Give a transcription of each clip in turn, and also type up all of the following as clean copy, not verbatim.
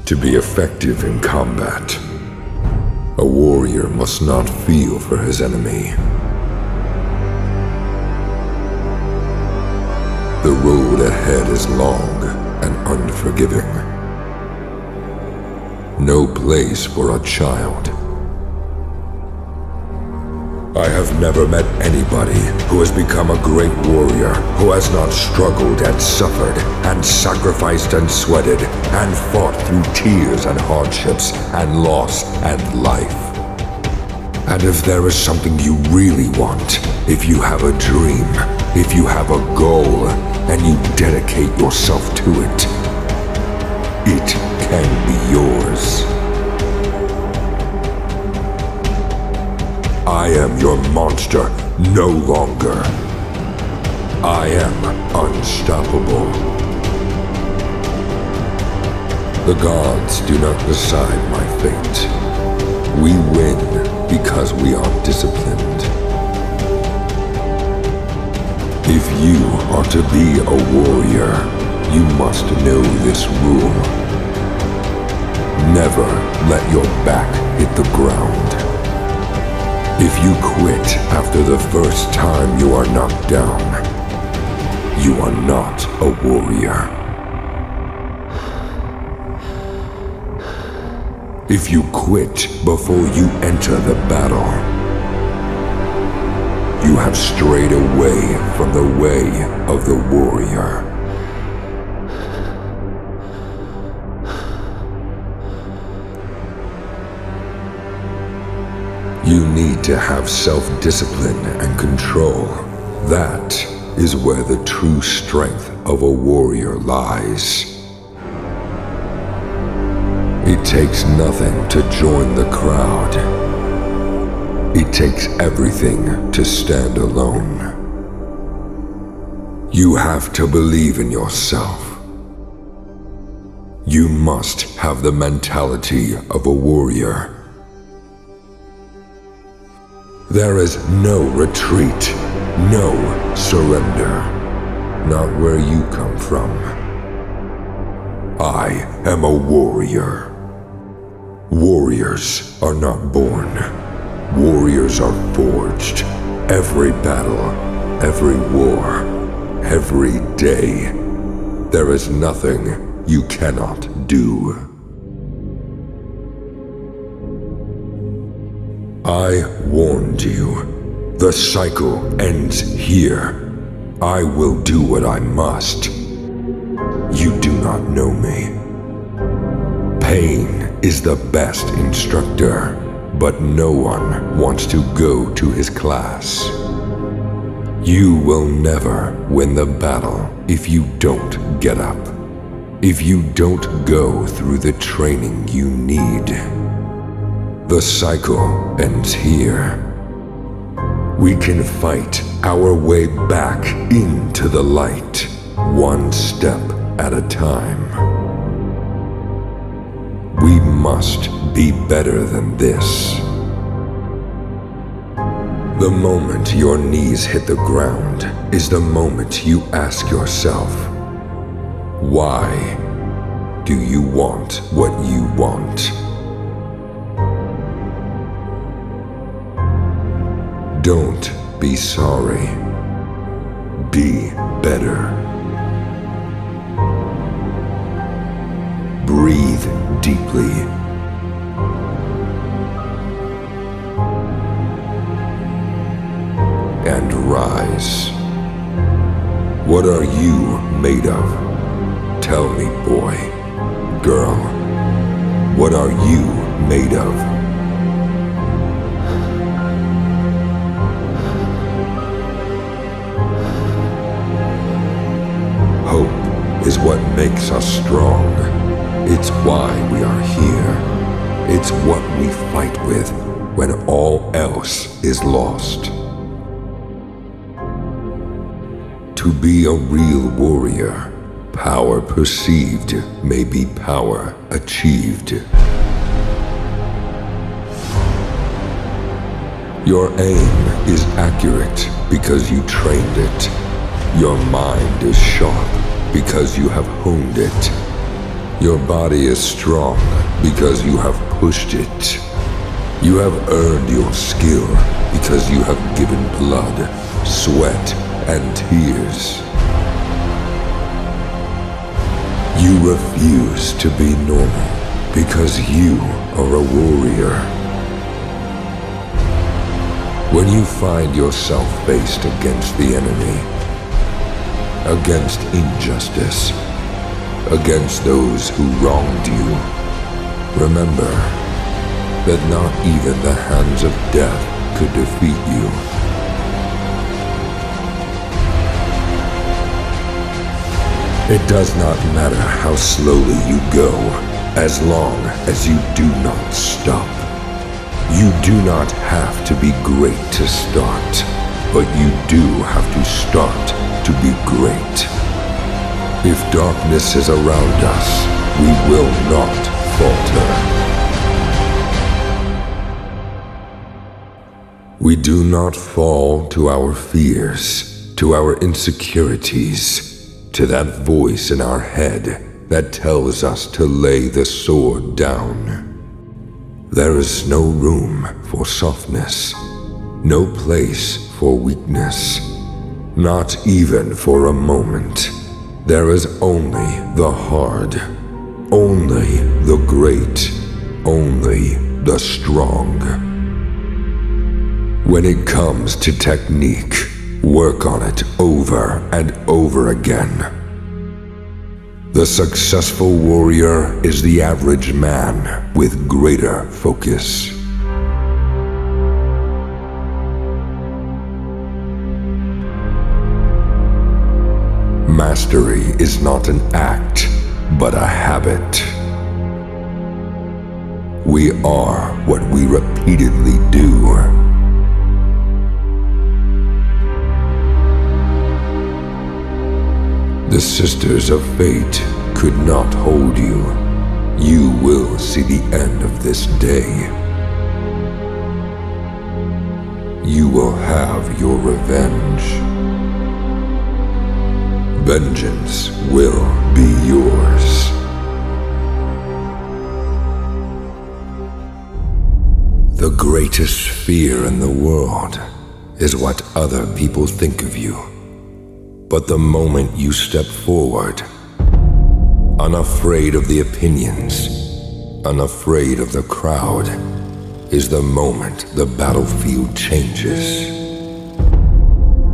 To be effective in combat, a warrior must not feel for his enemy. The road ahead is long and unforgiving. No place for a child. I have never met anybody who has become a great warrior who has not struggled and suffered and sacrificed and sweated and fought through tears and hardships and loss and life. And if there is something you really want, if you have a dream, if you have a goal, and you dedicate yourself to it, it can be yours. I am your monster no longer. I am unstoppable. The gods do not decide my fate. We win because we are disciplined. If you are to be a warrior, you must know this rule. Never let your back hit the ground. If you quit after the first time you are knocked down, you are not a warrior. If you quit before you enter the battle, you have strayed away from the way of the warrior. You need to have self-discipline and control. That is where the true strength of a warrior lies. It takes nothing to join the crowd. It takes everything to stand alone. You have to believe in yourself. You must have the mentality of a warrior. There is no retreat, no surrender, not where you come from. I am a warrior. Warriors are not born. Warriors are forged. Every battle, every war, every day. There is nothing you cannot do. I warned you. The cycle ends here. I will do what I must. You do not know me. Pain is the best instructor, but no one wants to go to his class. You will never win the battle if you don't get up, if you don't go through the training you need. The cycle ends here. We can fight our way back into the light, one step at a time. We must be better than this. The moment your knees hit the ground is the moment you ask yourself, why do you want what you want? Don't be sorry. Be better. Breathe deeply. And rise. What are you made of? Tell me, boy, girl, what are you made of? Hope is what makes us strong. It's why we are here. It's what we fight with when all else is lost. To be a real warrior, power perceived may be power achieved. Your aim is accurate because you trained it. Your mind is sharp because you have honed it. Your body is strong because you have pushed it. You have earned your skill because you have given blood, sweat, and tears. You refuse to be normal because you are a warrior. When you find yourself faced against the enemy, against injustice, against those who wronged you, remember that not even the hands of death could defeat you. It does not matter how slowly you go, as long as you do not stop. You do not have to be great to start, but you do have to start to be great. If darkness is around us, we will not falter. We do not fall to our fears, to our insecurities, to that voice in our head that tells us to lay the sword down. There is no room for softness, no place for weakness, not even for a moment. There is only the hard, only the great, only the strong. When it comes to technique, work on it over and over again. The successful warrior is the average man with greater focus. Mastery is not an act, but a habit. We are what we repeatedly do. The Sisters of Fate could not hold you. You will see the end of this day. You will have your revenge. Vengeance will be yours. The greatest fear in the world is what other people think of you. But the moment you step forward, unafraid of the opinions, unafraid of the crowd, is the moment the battlefield changes.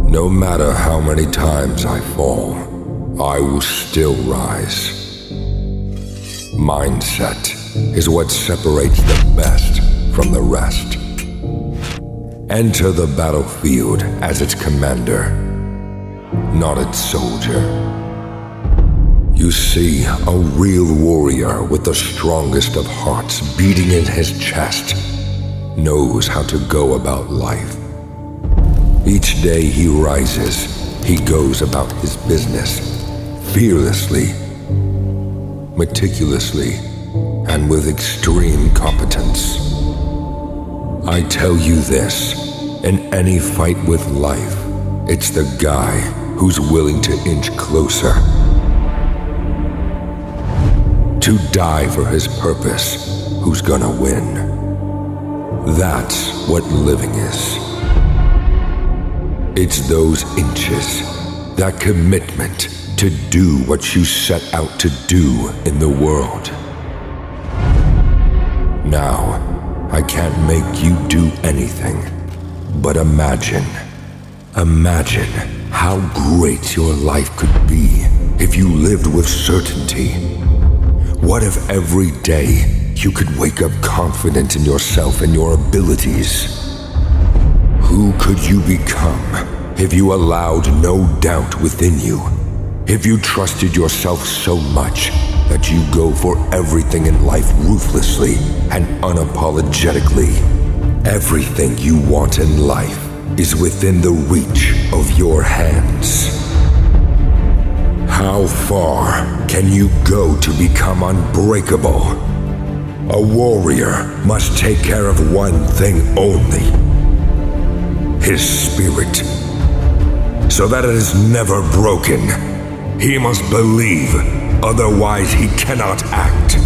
No matter how many times I fall, I will still rise. Mindset is what separates the best from the rest. Enter the battlefield as its commander, not its soldier. You see, a real warrior with the strongest of hearts beating in his chest knows how to go about life. Each day he rises, he goes about his business, fearlessly, meticulously, and with extreme competence. I tell you this, in any fight with life, it's the guy who's willing to inch closer, to die for his purpose, who's gonna win. That's what living is. It's those inches, that commitment to do what you set out to do in the world. Now, I can't make you do anything, but imagine how great your life could be if you lived with certainty. What if every day you could wake up confident in yourself and your abilities? Who could you become if you allowed no doubt within you? If you trusted yourself so much that you go for everything in life ruthlessly and unapologetically? Everything you want in life is within the reach of your hands. How far can you go to become unbreakable? A warrior must take care of one thing only: his spirit. So that it is never broken, he must believe otherwise he cannot act.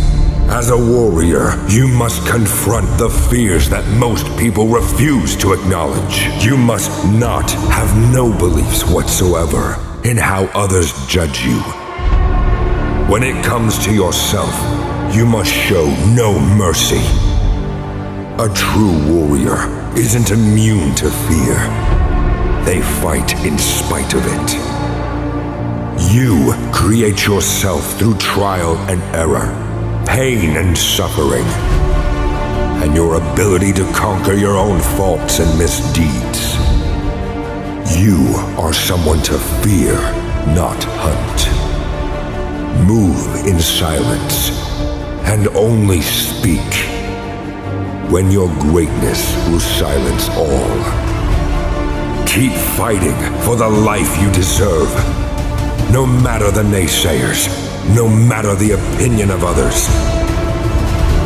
As a warrior, you must confront the fears that most people refuse to acknowledge. You must not have no beliefs whatsoever in how others judge you. When it comes to yourself, you must show no mercy. A true warrior isn't immune to fear. They fight in spite of it. You create yourself through trial and error, pain and suffering, and your ability to conquer your own faults and misdeeds. You are someone to fear, not hunt. Move in silence and only speak when your greatness will silence all. Keep fighting for the life you deserve. No matter the naysayers, no matter the opinion of others,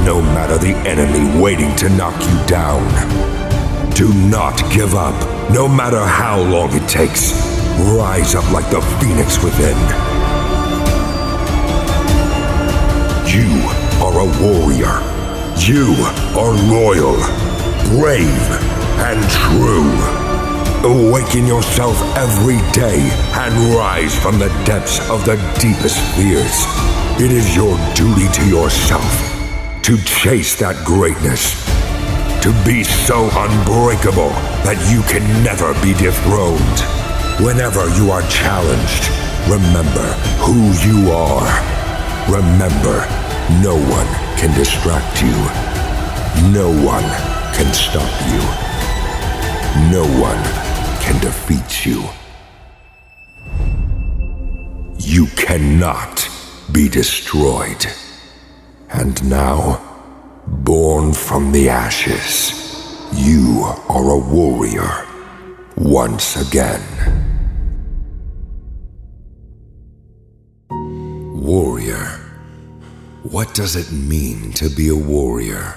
no matter the enemy waiting to knock you down. Do not give up, no matter how long it takes. Rise up like the phoenix within. You are a warrior. You are loyal, brave, and true. Awaken yourself every day and rise from the depths of the deepest fears. It is your duty to yourself to chase that greatness, to be so unbreakable that you can never be dethroned. Whenever you are challenged, remember who you are. Remember, no one can distract you. No one can stop you. No one can defeat you. You cannot be destroyed. And now, born from the ashes, you are a warrior once again. Warrior. What does it mean to be a warrior?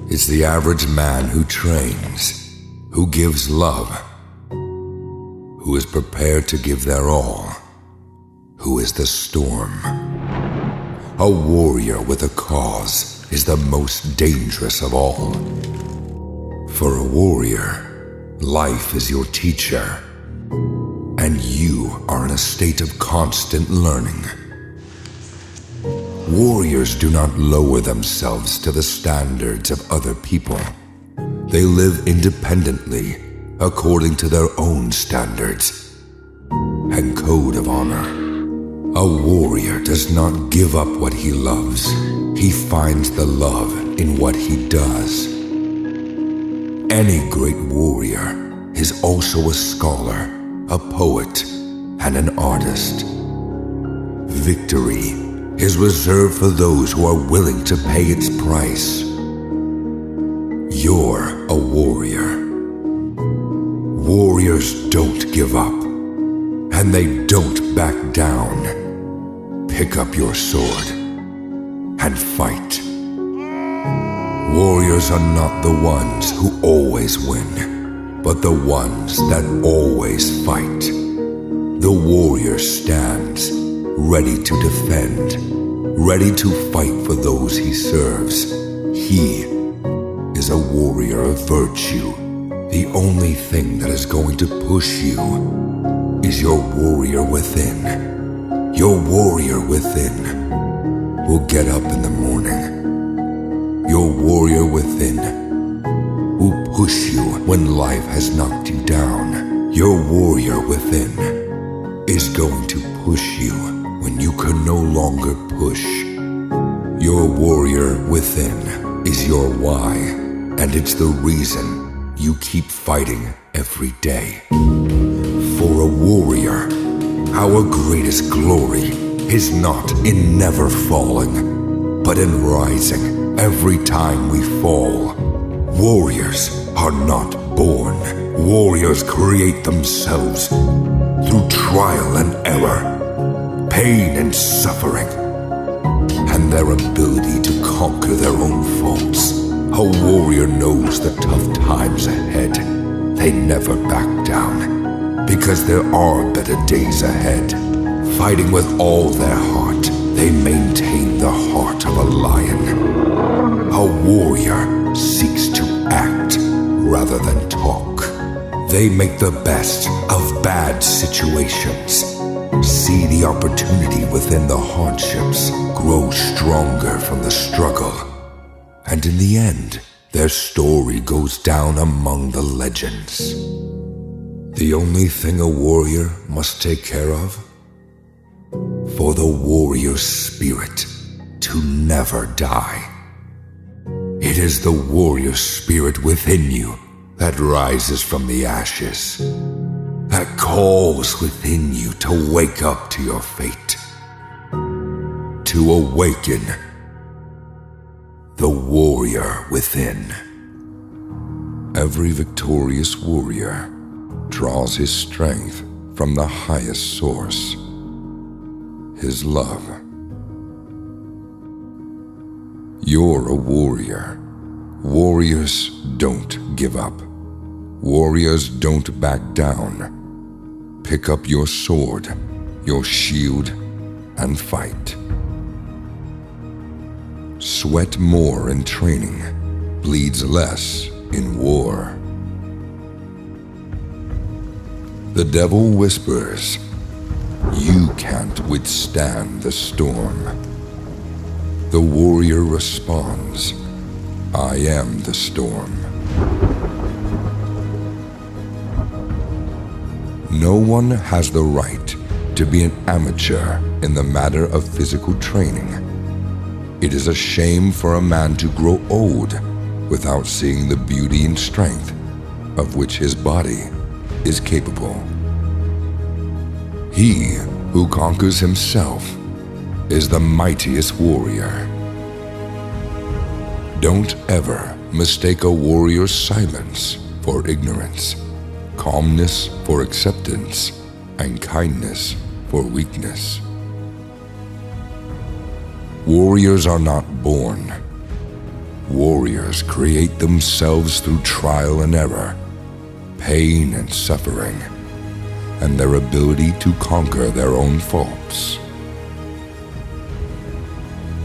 It's the average man who trains, who gives love, who is prepared to give their all, who is the storm. A warrior with a cause is the most dangerous of all. For a warrior, life is your teacher, and you are in a state of constant learning. Warriors do not lower themselves to the standards of other people. They live independently, according to their own standards and code of honor. A warrior does not give up what he loves. He finds the love in what he does. Any great warrior is also a scholar, a poet, and an artist. Victory is reserved for those who are willing to pay its price. You're a warrior. Warriors don't give up, and they don't back down. Pick up your sword and fight. Warriors are not the ones who always win, but the ones that always fight. The warrior stands ready to defend, ready to fight for those he serves. He is a warrior of virtue. The only thing that is going to push you is your warrior within. Your warrior within will get up in the morning. Your warrior within will push you when life has knocked you down. Your warrior within is going to push you when you can no longer push. Your warrior within is your why, and it's the reason you keep fighting every day. For a warrior, our greatest glory is not in never falling, but in rising every time we fall. Warriors are not born. Warriors create themselves through trial and error, pain and suffering, and their ability to conquer their own faults. A warrior knows the tough times ahead. They never back down, because there are better days ahead. Fighting with all their heart, they maintain the heart of a lion. A warrior seeks to act rather than talk. They make the best of bad situations. See the opportunity within the hardships, grow stronger from the struggle. And in the end, their story goes down among the legends. The only thing a warrior must take care of? For the warrior's spirit to never die. It is the warrior spirit within you that rises from the ashes, that calls within you to wake up to your fate, to awaken the warrior within. Every victorious warrior draws his strength from the highest source, his love. You're a warrior. Warriors don't give up. Warriors don't back down. Pick up your sword, your shield, and fight. Sweat more in training, bleeds less in war. The devil whispers, "You can't withstand the storm." The warrior responds, "I am the storm." No one has the right to be an amateur in the matter of physical training. It is a shame for a man to grow old without seeing the beauty and strength of which his body is capable. He who conquers himself is the mightiest warrior. Don't ever mistake a warrior's silence for ignorance, calmness for acceptance, and kindness for weakness. Warriors are not born. Warriors create themselves through trial and error, pain and suffering, and their ability to conquer their own faults.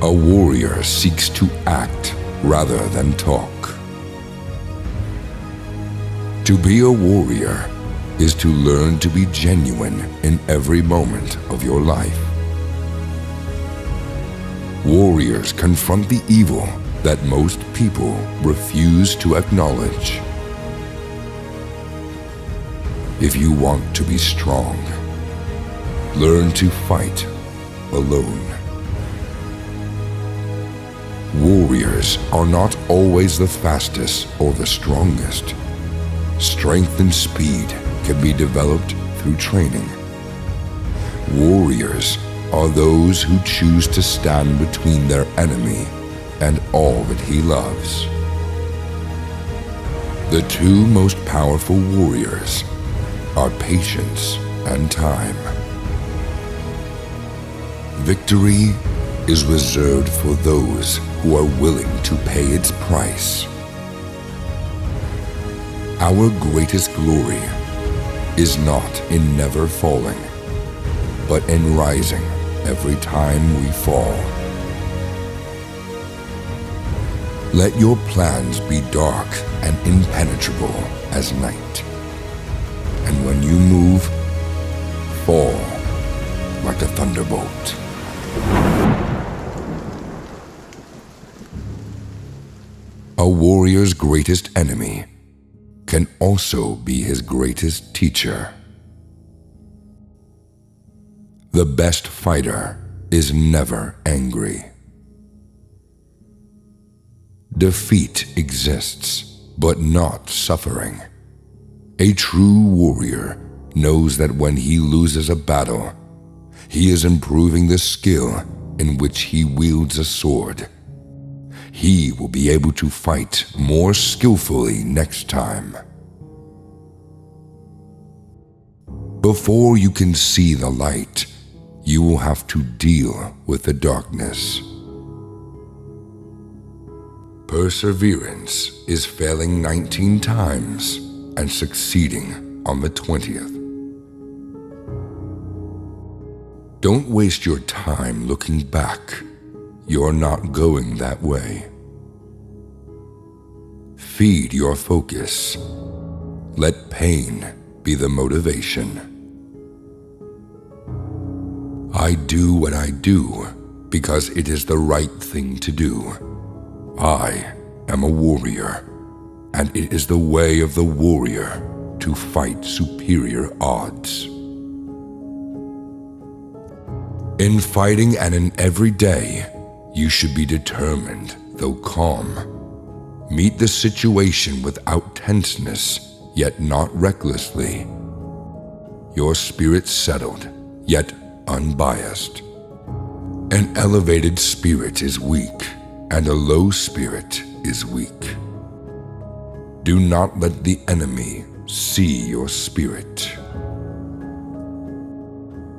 A warrior seeks to act rather than talk. To be a warrior is to learn to be genuine in every moment of your life. Warriors confront the evil that most people refuse to acknowledge. If you want to be strong, learn to fight alone. Warriors are not always the fastest or the strongest. Strength and speed can be developed through training. Warriors are those who choose to stand between their enemy and all that he loves. The two most powerful warriors are patience and time. Victory is reserved for those who are willing to pay its price. Our greatest glory is not in never falling, but in rising every time we fall. Let your plans be dark and impenetrable as night, and when you move, fall like a thunderbolt. A warrior's greatest enemy can also be his greatest teacher. The best fighter is never angry. Defeat exists, but not suffering. A true warrior knows that when he loses a battle, he is improving the skill in which he wields a sword. He will be able to fight more skillfully next time. Before you can see the light, you will have to deal with the darkness. Perseverance is failing 19 times and succeeding on the 20th. Don't waste your time looking back. You're not going that way. Feed your focus. Let pain be the motivation. I do what I do because it is the right thing to do. I am a warrior, and it is the way of the warrior to fight superior odds. In fighting and in every day, you should be determined, though calm. Meet the situation without tenseness, yet not recklessly. Your spirit settled, yet unbiased. An elevated spirit is weak, and a low spirit is weak. Do not let the enemy see your spirit.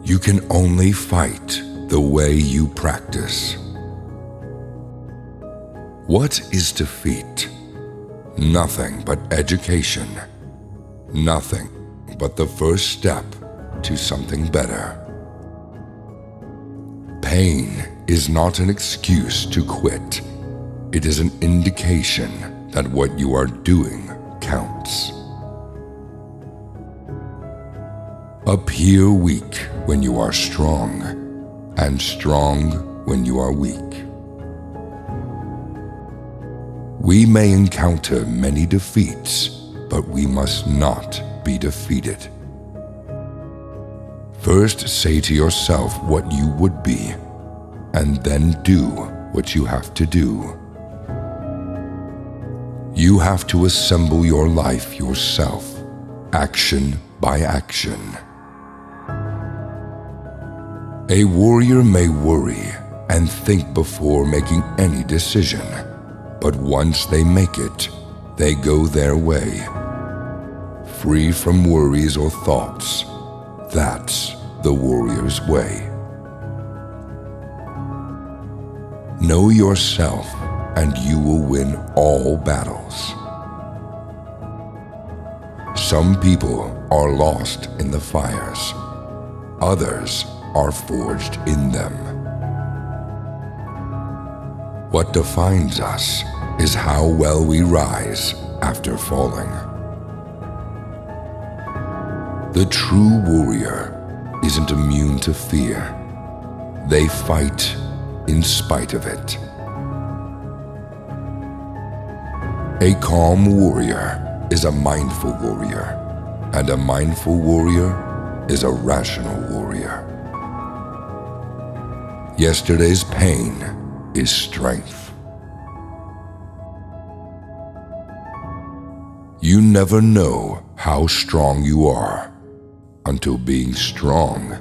You can only fight the way you practice. What is defeat? Nothing but education. Nothing but the first step to something better. Pain is not an excuse to quit. It is an indication that what you are doing counts. Appear weak when you are strong, and strong when you are weak. We may encounter many defeats, but we must not be defeated. First say to yourself what you would be, and then do what you have to do. You have to assemble your life yourself, action by action. A warrior may worry and think before making any decision, but once they make it, they go their way. Free from worries or thoughts, that's the warrior's way. Know yourself, and you will win all battles. Some people are lost in the fires. Others are forged in them. What defines us is how well we rise after falling. The true warrior isn't immune to fear. They fight in spite of it. A calm warrior is a mindful warrior, and a mindful warrior is a rational warrior. Yesterday's pain is strength. You never know how strong you are until being strong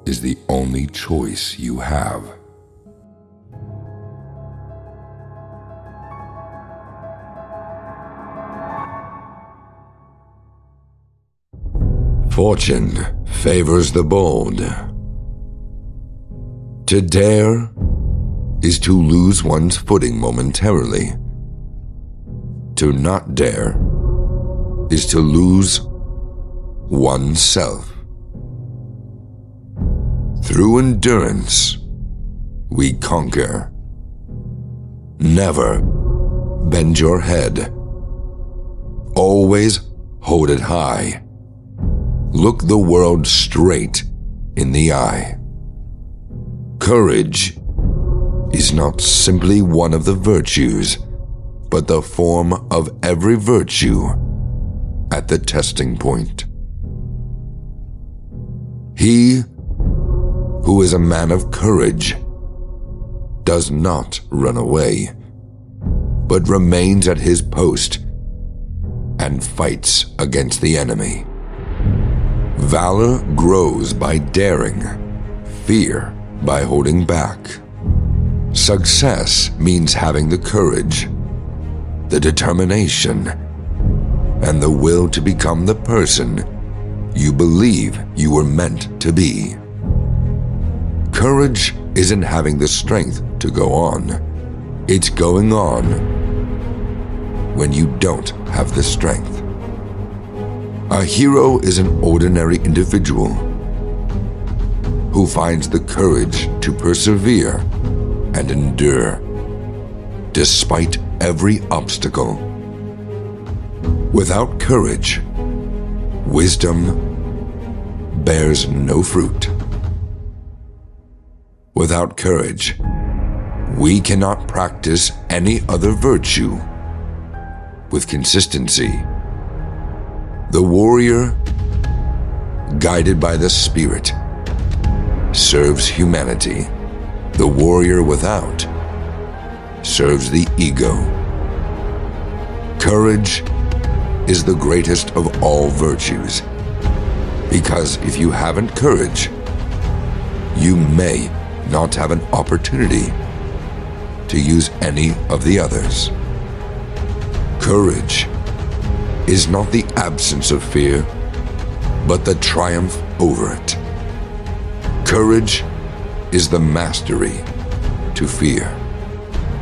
is the only choice you have. Fortune favors the bold. To dare is to lose one's footing momentarily. To not dare is to lose oneself. Through endurance, we conquer. Never bend your head. Always hold it high. Look the world straight in the eye. Courage is not simply one of the virtues, but the form of every virtue at the testing point. He who is a man of courage does not run away, but remains at his post and fights against the enemy. Valor grows by daring, fear by holding back. Success means having the courage, the determination, and the will to become the person you believe you were meant to be. Courage isn't having the strength to go on. It's going on when you don't have the strength. A hero is an ordinary individual who finds the courage to persevere and endure despite every obstacle. Without courage, wisdom bears no fruit. Without courage, we cannot practice any other virtue with consistency. The warrior, guided by the Spirit, serves humanity. The warrior without serves the ego. Courage is the greatest of all virtues, because if you haven't courage, you may not have an opportunity to use any of the others. Courage is not the absence of fear, but the triumph over it. Courage is the mastery to fear.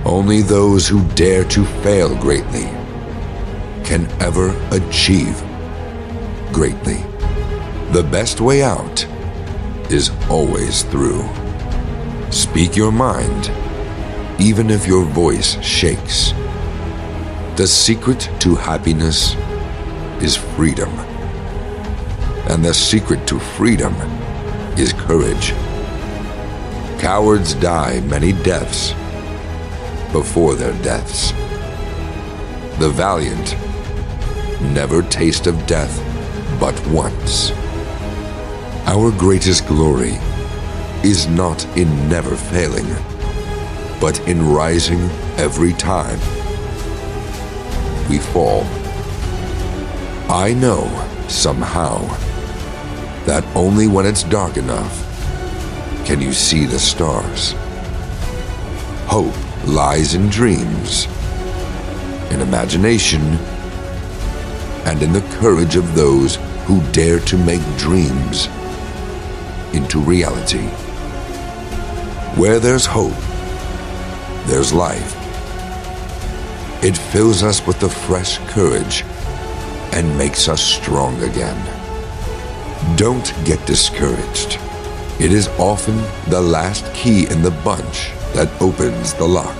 Only those who dare to fail greatly can ever achieve greatly. The best way out is always through. Speak your mind, even if your voice shakes. The secret to happiness is freedom, and the secret to freedom is courage. Cowards die many deaths before their deaths. The valiant never taste of death but once. Our greatest glory is not in never failing, but in rising every time we fall. I know somehow that only when it's dark enough can you see the stars. Hope lies in dreams, in imagination, and in the courage of those who dare to make dreams into reality. Where there's hope, there's life. It fills us with the fresh courage and makes us strong again. Don't get discouraged. It is often the last key in the bunch that opens the lock.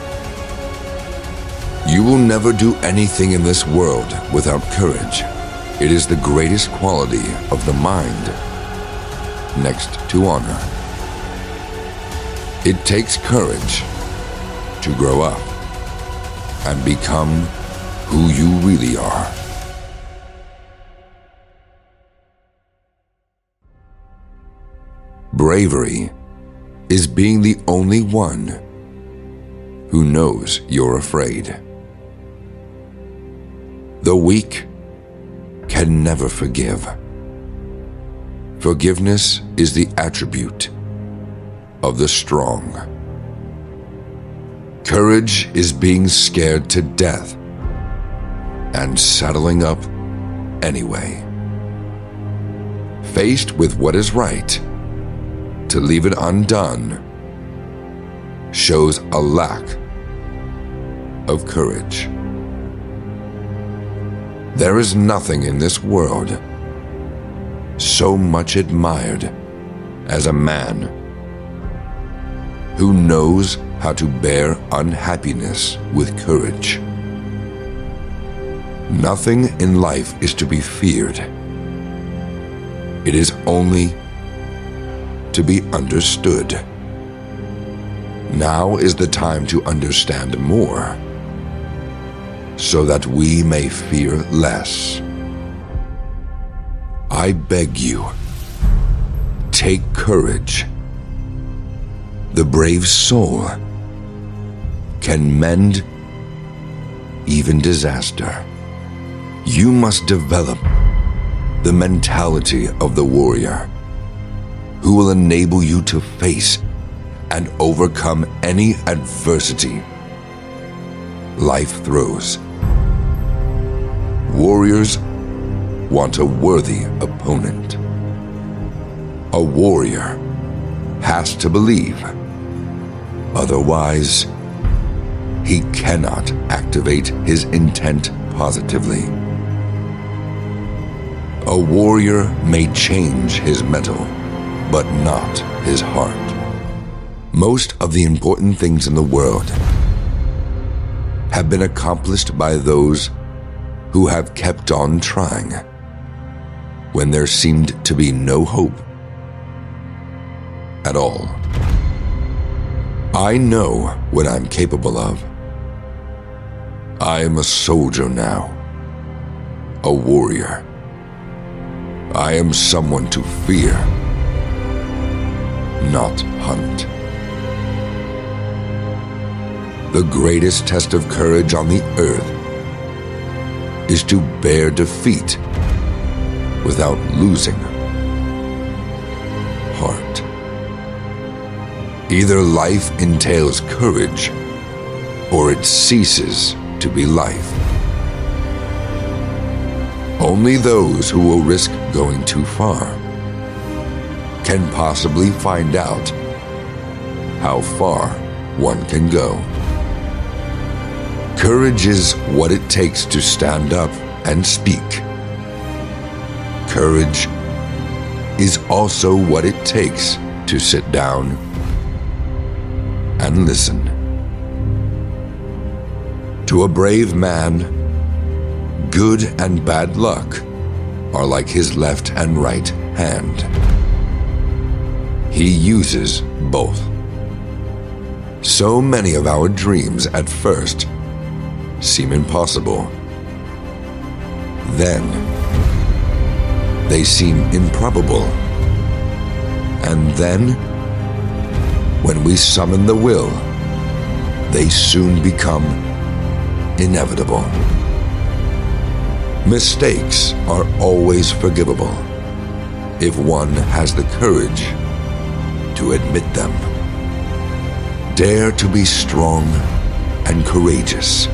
You will never do anything in this world without courage. It is the greatest quality of the mind, next to honor. It takes courage to grow up and become who you really are. Bravery is being the only one who knows you're afraid. The weak can never forgive. Forgiveness is the attribute of the strong. Courage is being scared to death and saddling up anyway. Faced with what is right, to leave it undone shows a lack of courage. There is nothing in this world so much admired as a man who knows how to bear unhappiness with courage. Nothing in life is to be feared. It is only to be understood. Now is the time to understand more, so that we may fear less. I beg you, take courage. The brave soul can mend even disaster. You must develop the mentality of the warrior, who will enable you to face and overcome any adversity life throws. Warriors want a worthy opponent. A warrior has to believe, otherwise he cannot activate his intent positively. A warrior may change his mettle, but not his heart. Most of the important things in the world have been accomplished by those who have kept on trying when there seemed to be no hope at all. I know what I'm capable of. I am a soldier now, a warrior. I am someone to fear, not hunt. The greatest test of courage on the earth is to bear defeat without losing heart. Either life entails courage, or it ceases to be life. Only those who will risk going too far can possibly find out how far one can go. Courage is what it takes to stand up and speak. Courage is also what it takes to sit down and listen. To a brave man, good and bad luck are like his left and right hand. He uses both. So many of our dreams at first seem impossible. Then they seem improbable. And then, when we summon the will, they soon become inevitable. Mistakes are always forgivable if one has the courage to admit them. Dare to be strong and courageous.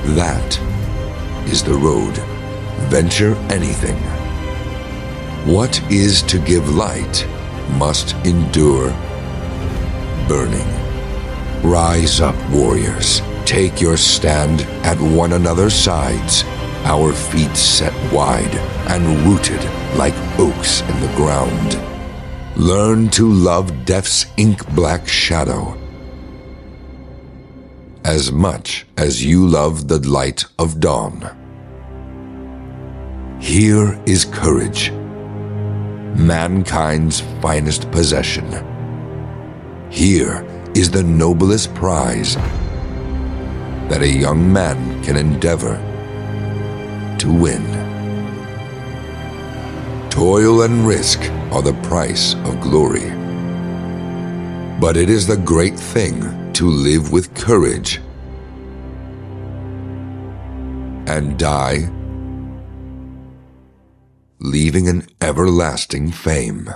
That is the road. Venture anything. What is to give light must endure burning. Rise up, warriors. Take your stand at one another's sides, our feet set wide and rooted like oaks in the ground. Learn to love death's ink-black shadow as much as you love the light of dawn. Here is courage, mankind's finest possession. Here is the noblest prize that a young man can endeavor to win. Toil and risk are the price of glory. But it is the great thing to live with courage and die leaving an everlasting fame.